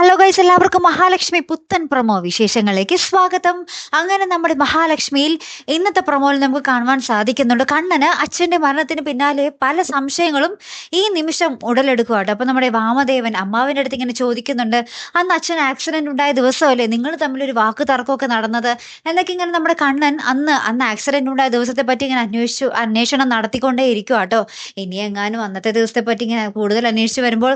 Hello guys, എല്ലാവർക്കും മഹാലക്ഷ്മി പുത്തൻ promo വിശേഷങ്ങളിലേക്ക് സ്വാഗതം. അങ്ങനെ നമ്മുടെ മഹാലക്ഷ്മിയിൽ ഇന്നത്തെ പ്രൊമോയിൽ നമുക്ക് കാണുവാൻ സാധിക്കുന്നുണ്ട്, കണ്ണന് അച്ഛന്റെ മരണത്തിന് പിന്നാലെ പല സംശയങ്ങളും ഈ നിമിഷം ഉടലെടുക്കുവാട്ടോ. അപ്പൊ നമ്മുടെ വാമദേവൻ അമ്മാവിന്റെ അടുത്ത് ഇങ്ങനെ ചോദിക്കുന്നുണ്ട്, അന്ന് അച്ഛൻ ആക്സിഡന്റ് ഉണ്ടായ ദിവസമല്ലേ നിങ്ങൾ തമ്മിലൊരു വാക്ക് തർക്കമൊക്കെ നടന്നത് എന്നൊക്കെ. ഇങ്ങനെ നമ്മുടെ കണ്ണൻ അന്ന് ആക്സിഡന്റ് ഉണ്ടായ ദിവസത്തെ പറ്റി ഇങ്ങനെ അന്വേഷണം നടത്തിക്കൊണ്ടേ ഇരിക്കുവാട്ടോ. ഇനി എങ്ങാനും അന്നത്തെ ദിവസത്തെ പറ്റി ഇങ്ങനെ കൂടുതൽ അന്വേഷിച്ച് വരുമ്പോൾ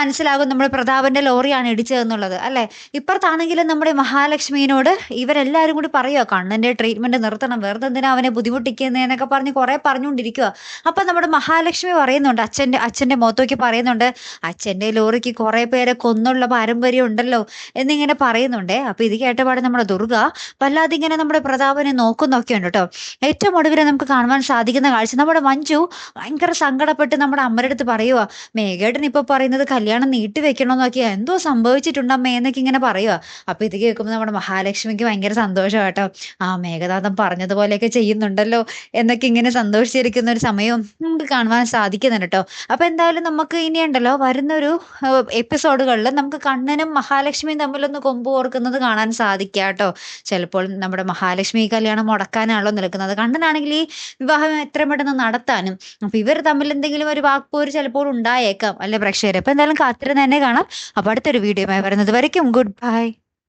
മനസ്സിലാകും നമ്മുടെ പ്രതാപന്റെ ലോറിയാണ് ഇടിച്ചതെന്നുള്ളത്, അല്ലെ? ഇപ്പുറത്താണെങ്കിലും നമ്മുടെ മഹാലക്ഷ്മിയോട് ഇവരെല്ലാരും കൂടി പറയുക, കണ്ണന്റെ ട്രീറ്റ്മെന്റ് നിർത്തണം, വെറുതെ എന്തിനാ അവനെ ബുദ്ധിമുട്ടിക്കുന്നതെന്നൊക്കെ പറഞ്ഞ് കുറെ പറഞ്ഞുകൊണ്ടിരിക്കുക. അപ്പൊ നമ്മുടെ മഹാലക്ഷ്മി പറയുന്നുണ്ട്, അച്ഛന്റെ മുഖത്തോക്കി പറയുന്നുണ്ട്, അച്ഛന്റെ ലോറിക്ക് കുറെ പേരെ കൊന്നുള്ള പാരമ്പര്യം ഉണ്ടല്ലോ എന്നിങ്ങനെ പറയുന്നുണ്ടേ. അപ്പൊ ഇത് കേട്ടപാടെ നമ്മുടെ ദുർഗ വല്ലാതെ ഇങ്ങനെ നമ്മുടെ പ്രതാപനെ നോക്കുന്നൊക്കെ ഉണ്ട് കേട്ടോ. ഏറ്റവും ഒടുവിൽ നമുക്ക് കാണുവാൻ സാധിക്കുന്ന കാഴ്ച, നമ്മുടെ മഞ്ജു ഭയങ്കര സങ്കടപ്പെട്ട് നമ്മുടെ അമ്മയുടെ അടുത്ത് പറയുക, മേഘേട്ടൻ ഇപ്പൊ പറയുന്നത് കല്യാണം നീട്ടി വെക്കണമെന്നൊക്കെ, എന്തോ സംഭവിച്ചിട്ടുണ്ടമ്മേ എന്നൊക്കെ ഇങ്ങനെ പറയുക. അപ്പൊ ഇത് കേൾക്കുമ്പോൾ നമ്മുടെ മഹാലക്ഷ്മിക്ക് ഭയങ്കര സന്തോഷം കേട്ടോ. ആ, മേഘനാഥൻ പറഞ്ഞതുപോലെയൊക്കെ ചെയ്യുന്നുണ്ടല്ലോ എന്നൊക്കെ ഇങ്ങനെ സന്തോഷിച്ചിരിക്കുന്ന ഒരു സമയവും നമുക്ക് കാണുവാൻ സാധിക്കുന്നുണ്ട് കേട്ടോ. അപ്പൊ എന്തായാലും നമുക്ക് ഇനിയുണ്ടല്ലോ വരുന്നൊരു എപ്പിസോഡുകളിൽ നമുക്ക് കണ്ണനും മഹാലക്ഷ്മിയും തമ്മിലൊന്ന് കൊമ്പ് കോർക്കുന്നത് കാണാൻ സാധിക്കുക കേട്ടോ. ചിലപ്പോൾ നമ്മുടെ മഹാലക്ഷ്മി ഈ കല്യാണം മുടക്കാനാണല്ലോ നിൽക്കുന്നത്, കണ്ണനാണെങ്കിൽ ഈ വിവാഹം എത്രയും പെട്ടെന്ന് നടത്താനും. അപ്പൊ ഇവർ തമ്മിൽ എന്തെങ്കിലും ഒരു വാക്പോര് ചിലപ്പോൾ ഉണ്ടായേക്കാം, അല്ലെ പ്രേക്ഷകരെ? അപ്പൊ എന്തായാലും കാത്തിരുന്ന് തന്നെ കാണാം. അപ്പൊ അടുത്തൊരു വീഡിയോയുമായി വരുന്നത് വരയ്ക്കും ഗുഡ് ബൈ.